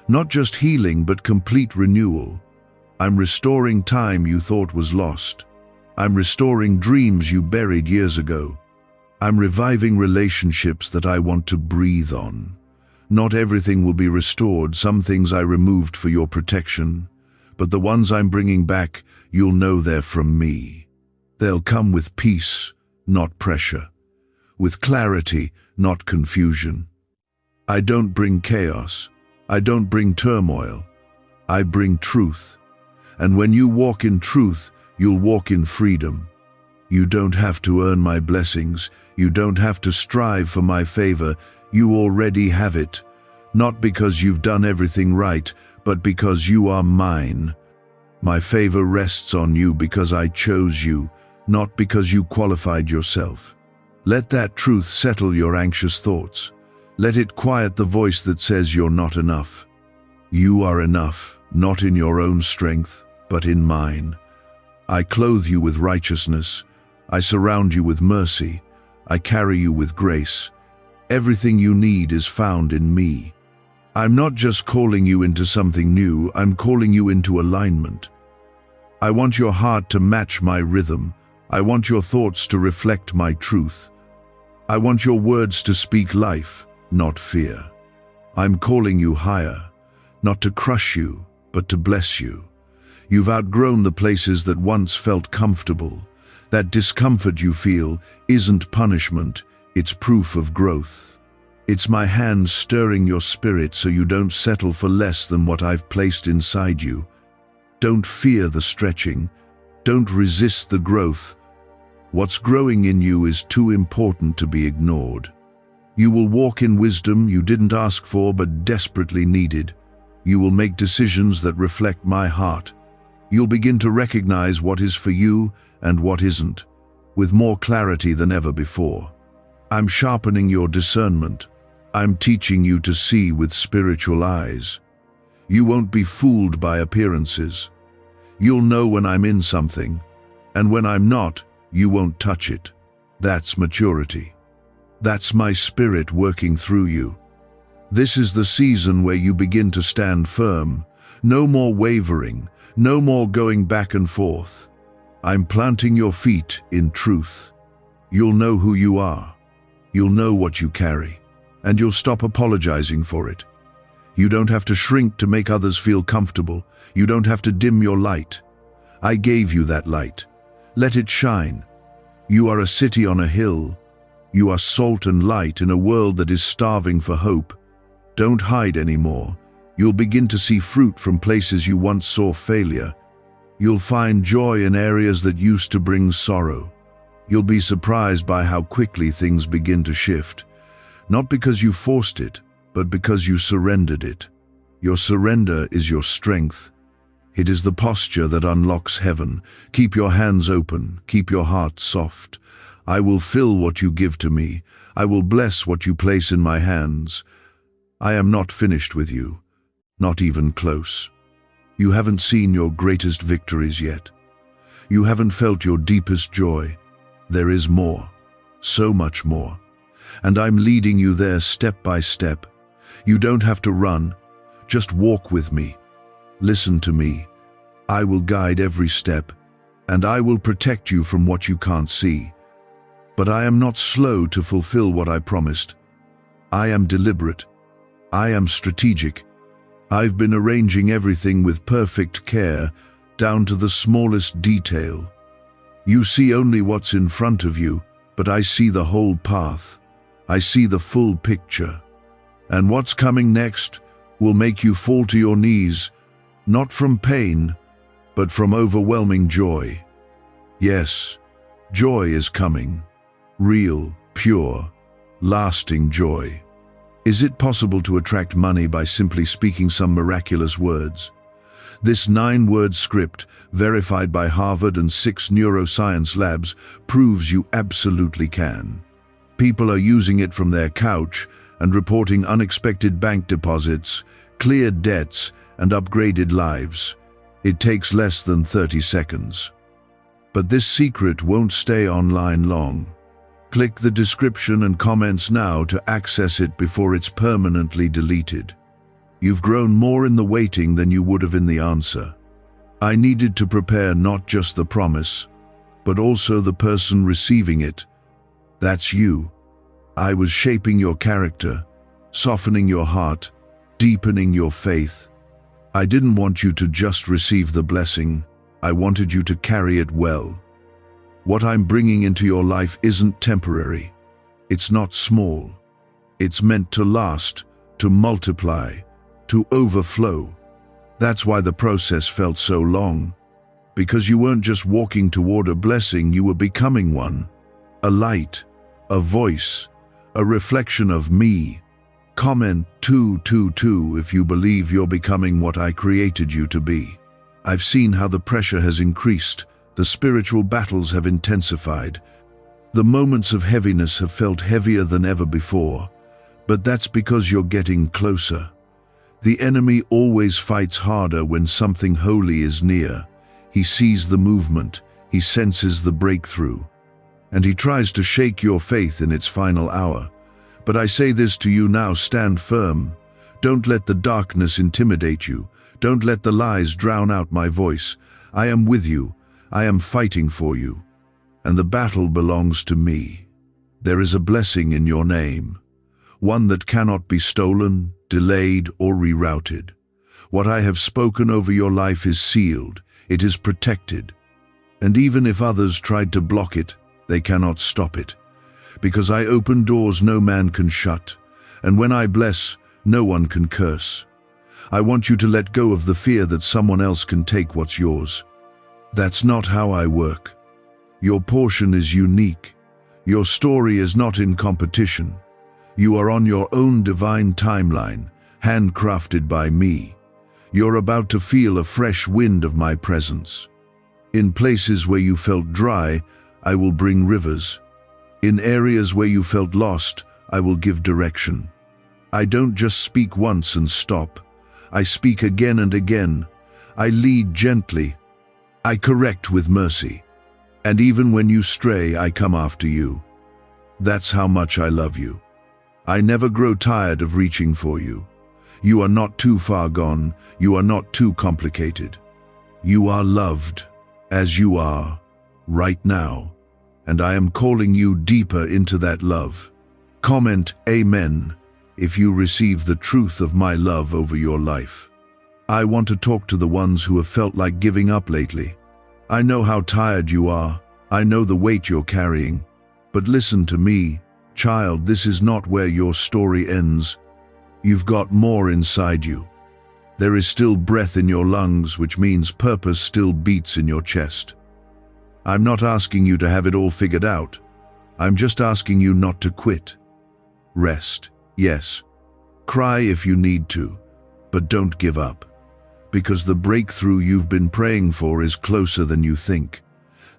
Not just healing, but complete renewal. I'm restoring time you thought was lost. I'm restoring dreams you buried years ago. I'm reviving relationships that I want to breathe on. Not everything will be restored, some things I removed for your protection, but the ones I'm bringing back, you'll know they're from me. They'll come with peace, not pressure. With clarity, not confusion. I don't bring chaos. I don't bring turmoil. I bring truth. And when you walk in truth, you'll walk in freedom. You don't have to earn my blessings. You don't have to strive for my favor. You already have it. Not because you've done everything right, but because you are mine. My favor rests on you because I chose you, not because you qualified yourself. Let that truth settle your anxious thoughts. Let it quiet the voice that says you're not enough. You are enough, not in your own strength, but in mine. I clothe you with righteousness. I surround you with mercy. I carry you with grace. Everything you need is found in me. I'm not just calling you into something new, I'm calling you into alignment. I want your heart to match my rhythm. I want your thoughts to reflect my truth. I want your words to speak life, not fear. I'm calling you higher, not to crush you, but to bless you. You've outgrown the places that once felt comfortable. That discomfort you feel isn't punishment, it's proof of growth. It's my hand stirring your spirit so you don't settle for less than what I've placed inside you. Don't fear the stretching. Don't resist the growth. What's growing in you is too important to be ignored. You will walk in wisdom you didn't ask for but desperately needed. You will make decisions that reflect my heart. You'll begin to recognize what is for you and what isn't, with more clarity than ever before. I'm sharpening your discernment. I'm teaching you to see with spiritual eyes. You won't be fooled by appearances. You'll know when I'm in something, and when I'm not, you won't touch it. That's maturity. That's my spirit working through you. This is the season where you begin to stand firm. No more wavering, no more going back and forth. I'm planting your feet in truth. You'll know who you are. You'll know what you carry, and you'll stop apologizing for it. You don't have to shrink to make others feel comfortable. You don't have to dim your light. I gave you that light. Let it shine. You are a city on a hill. You are salt and light in a world that is starving for hope. Don't hide anymore. You'll begin to see fruit from places you once saw failure. You'll find joy in areas that used to bring sorrow. You'll be surprised by how quickly things begin to shift. Not because you forced it, but because you surrendered it. Your surrender is your strength. It is the posture that unlocks heaven. Keep your hands open. Keep your heart soft. I will fill what you give to me. I will bless what you place in my hands. I am not finished with you, not even close. You haven't seen your greatest victories yet. You haven't felt your deepest joy. There is more, so much more. And I'm leading you there step by step. You don't have to run, just walk with me. Listen to me. I will guide every step, and I will protect you from what you can't see. But I am not slow to fulfill what I promised. I am deliberate. I am strategic. I've been arranging everything with perfect care, down to the smallest detail. You see only what's in front of you, but I see the whole path. I see the full picture. And what's coming next will make you fall to your knees, not from pain, but from overwhelming joy. Yes, joy is coming. Real, pure, lasting joy. Is it possible to attract money by simply speaking some miraculous words? This 9-word script, verified by Harvard and 6 neuroscience labs, proves you absolutely can. People are using it from their couch and reporting unexpected bank deposits, cleared debts, and upgraded lives. It takes less than 30 seconds. But this secret won't stay online long. Click the description and comments now to access it before it's permanently deleted. You've grown more in the waiting than you would have in the answer. I needed to prepare not just the promise, but also the person receiving it. That's you. I was shaping your character, softening your heart, deepening your faith. I didn't want you to just receive the blessing. I wanted you to carry it well. What I'm bringing into your life isn't temporary. It's not small. It's meant to last, to multiply, to overflow. That's why the process felt so long. Because you weren't just walking toward a blessing, you were becoming one. A light, a voice, a reflection of me. Comment 222 if you believe you're becoming what I created you to be. I've seen how the pressure has increased. The spiritual battles have intensified. The moments of heaviness have felt heavier than ever before. But that's because you're getting closer. The enemy always fights harder when something holy is near. He sees the movement, he senses the breakthrough, and he tries to shake your faith in its final hour. But I say this to you now, stand firm. Don't let the darkness intimidate you. Don't let the lies drown out my voice. I am with you. I am fighting for you. And the battle belongs to me. There is a blessing in your name, one that cannot be stolen, delayed, or rerouted. What I have spoken over your life is sealed. It is protected. And even if others tried to block it, they cannot stop it. Because I open doors no man can shut, and when I bless, no one can curse. I want you to let go of the fear that someone else can take what's yours. That's not how I work. Your portion is unique. Your story is not in competition. You are on your own divine timeline, handcrafted by me. You're about to feel a fresh wind of my presence. In places where you felt dry, I will bring rivers. In areas where you felt lost, I will give direction. I don't just speak once and stop. I speak again and again. I lead gently. I correct with mercy. And even when you stray, I come after you. That's how much I love you. I never grow tired of reaching for you. You are not too far gone. You are not too complicated. You are loved, as you are, right now. And I am calling you deeper into that love. Comment Amen if you receive the truth of my love over your life. I want to talk to the ones who have felt like giving up lately. I know how tired you are. I know the weight you're carrying. But listen to me, child, this is not where your story ends. You've got more inside you. There is still breath in your lungs, which means purpose still beats in your chest. I'm not asking you to have it all figured out. I'm just asking you not to quit. Rest, yes. Cry if you need to, but don't give up. Because the breakthrough you've been praying for is closer than you think.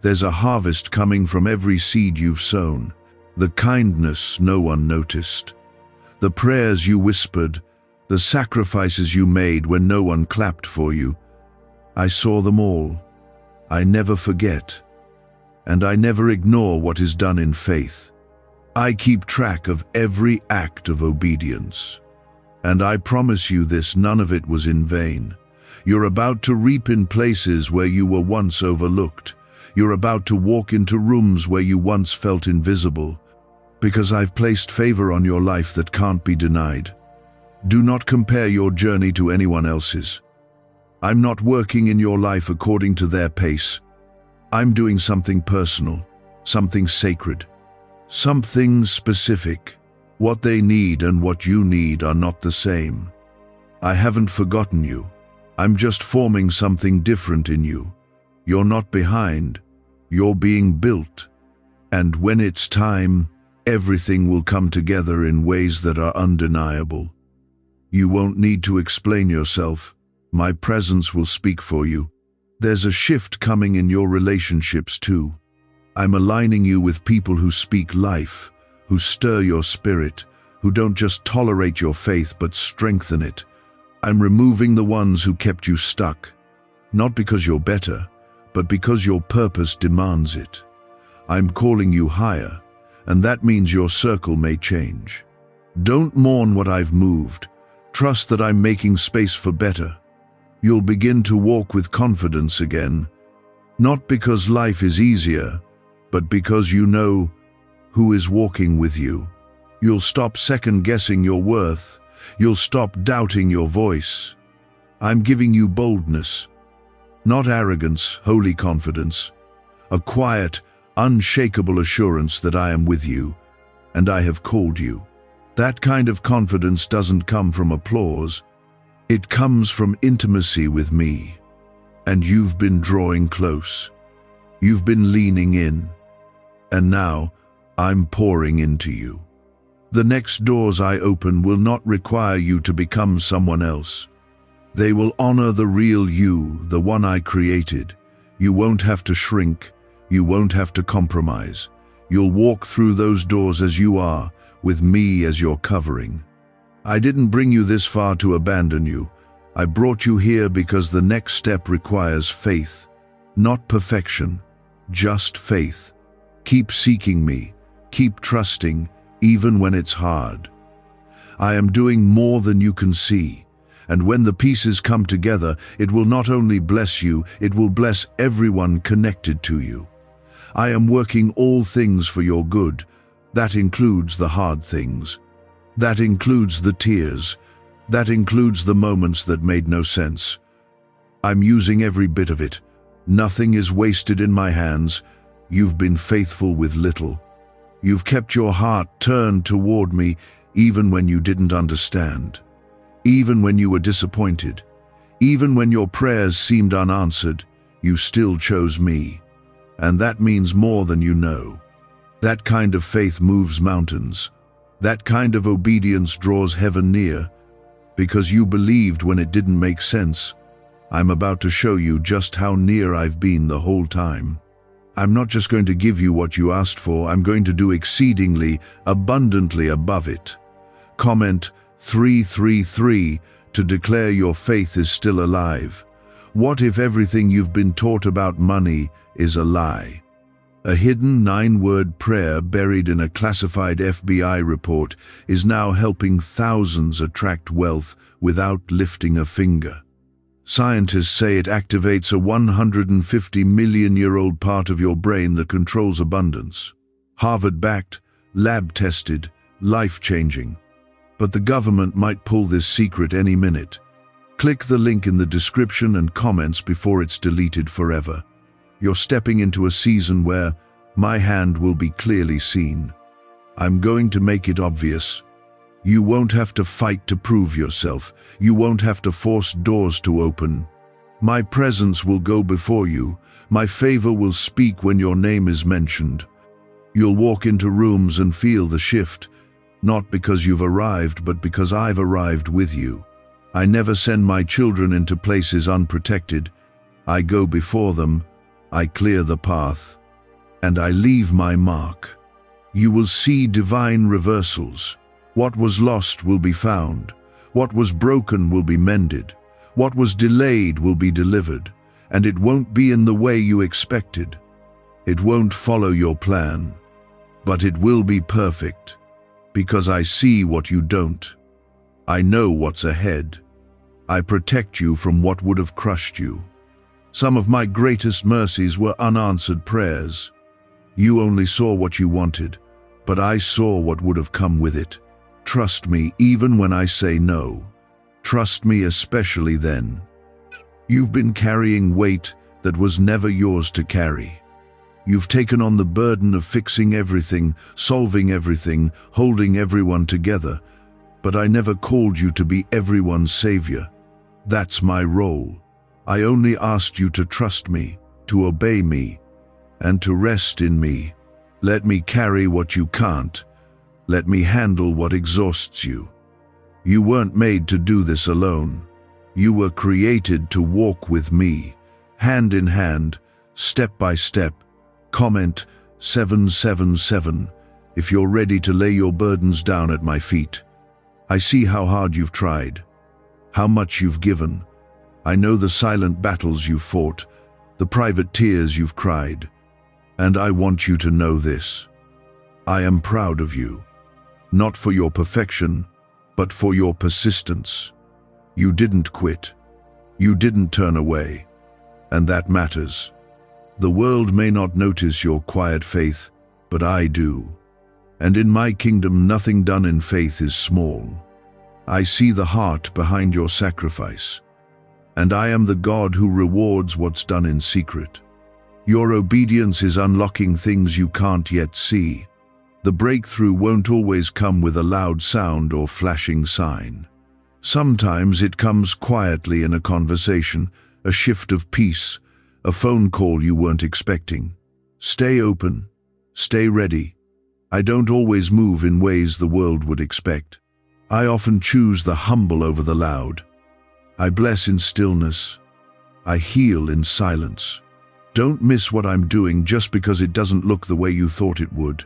There's a harvest coming from every seed you've sown, the kindness no one noticed, the prayers you whispered, the sacrifices you made when no one clapped for you. I saw them all. I never forget. And I never ignore what is done in faith. I keep track of every act of obedience. And I promise you this, none of it was in vain. You're about to reap in places where you were once overlooked. You're about to walk into rooms where you once felt invisible, because I've placed favor on your life that can't be denied. Do not compare your journey to anyone else's. I'm not working in your life according to their pace. I'm doing something personal, something sacred, something specific. What they need and what you need are not the same. I haven't forgotten you. I'm just forming something different in you. You're not behind. You're being built. And when it's time, everything will come together in ways that are undeniable. You won't need to explain yourself. My presence will speak for you. There's a shift coming in your relationships too. I'm aligning you with people who speak life, who stir your spirit, who don't just tolerate your faith but strengthen it. I'm removing the ones who kept you stuck, not because you're better, but because your purpose demands it. I'm calling you higher, and that means your circle may change. Don't mourn what I've moved. Trust that I'm making space for better. You'll begin to walk with confidence again, not because life is easier, but because you know who is walking with you. You'll stop second-guessing your worth. You'll stop doubting your voice. I'm giving you boldness, not arrogance, holy confidence, a quiet, unshakable assurance that I am with you, and I have called you. That kind of confidence doesn't come from applause. It comes from intimacy with me. And you've been drawing close. You've been leaning in. And now, I'm pouring into you. The next doors I open will not require you to become someone else. They will honor the real you, the one I created. You won't have to shrink. You won't have to compromise. You'll walk through those doors as you are, with me as your covering. I didn't bring you this far to abandon you. I brought you here because the next step requires faith, not perfection, just faith. Keep seeking me, keep trusting, even when it's hard. I am doing more than you can see, and when the pieces come together, it will not only bless you, it will bless everyone connected to you. I am working all things for your good. That includes the hard things. That includes the tears. That includes the moments that made no sense. I'm using every bit of it. Nothing is wasted in my hands. You've been faithful with little. You've kept your heart turned toward me even when you didn't understand, even when you were disappointed, even when your prayers seemed unanswered. You still chose me. And that means more than you know. That kind of faith moves mountains. That kind of obedience draws heaven near. Because you believed when it didn't make sense, I'm about to show you just how near I've been the whole time. I'm not just going to give you what you asked for, I'm going to do exceedingly, abundantly above it. Comment 333 to declare your faith is still alive. What if everything you've been taught about money is a lie? A hidden 9-word prayer buried in a classified FBI report is now helping thousands attract wealth without lifting a finger. Scientists say it activates a 150-million-year-old part of your brain that controls abundance. Harvard-backed, lab-tested, life-changing. But the government might pull this secret any minute. Click the link in the description and comments before it's deleted forever. You're stepping into a season where my hand will be clearly seen. I'm going to make it obvious. You won't have to fight to prove yourself. You won't have to force doors to open. My presence will go before you. My favor will speak when your name is mentioned. You'll walk into rooms and feel the shift, not because you've arrived, but because I've arrived with you. I never send my children into places unprotected. I go before them. I clear the path, and I leave my mark. You will see divine reversals. What was lost will be found. What was broken will be mended. What was delayed will be delivered, and it won't be in the way you expected. It won't follow your plan, but it will be perfect, because I see what you don't. I know what's ahead. I protect you from what would have crushed you. Some of my greatest mercies were unanswered prayers. You only saw what you wanted, but I saw what would have come with it. Trust me even when I say no. Trust me especially then. You've been carrying weight that was never yours to carry. You've taken on the burden of fixing everything, solving everything, holding everyone together, but I never called you to be everyone's savior. That's my role. I only asked you to trust me, to obey me, and to rest in me. Let me carry what you can't. Let me handle what exhausts you. You weren't made to do this alone. You were created to walk with me, hand in hand, step by step. Comment 777 if you're ready to lay your burdens down at my feet. I see how hard you've tried, how much you've given. I know the silent battles you've fought, the private tears you've cried. And I want you to know this. I am proud of you, not for your perfection, but for your persistence. You didn't quit. You didn't turn away. And that matters. The world may not notice your quiet faith, but I do. And in my kingdom, nothing done in faith is small. I see the heart behind your sacrifice. And I am the God who rewards what's done in secret. Your obedience is unlocking things you can't yet see. The breakthrough won't always come with a loud sound or flashing sign. Sometimes it comes quietly in a conversation, a shift of peace, a phone call you weren't expecting. Stay open. Stay ready. I don't always move in ways the world would expect. I often choose the humble over the loud. I bless in stillness. I heal in silence. Don't miss what I'm doing just because it doesn't look the way you thought it would.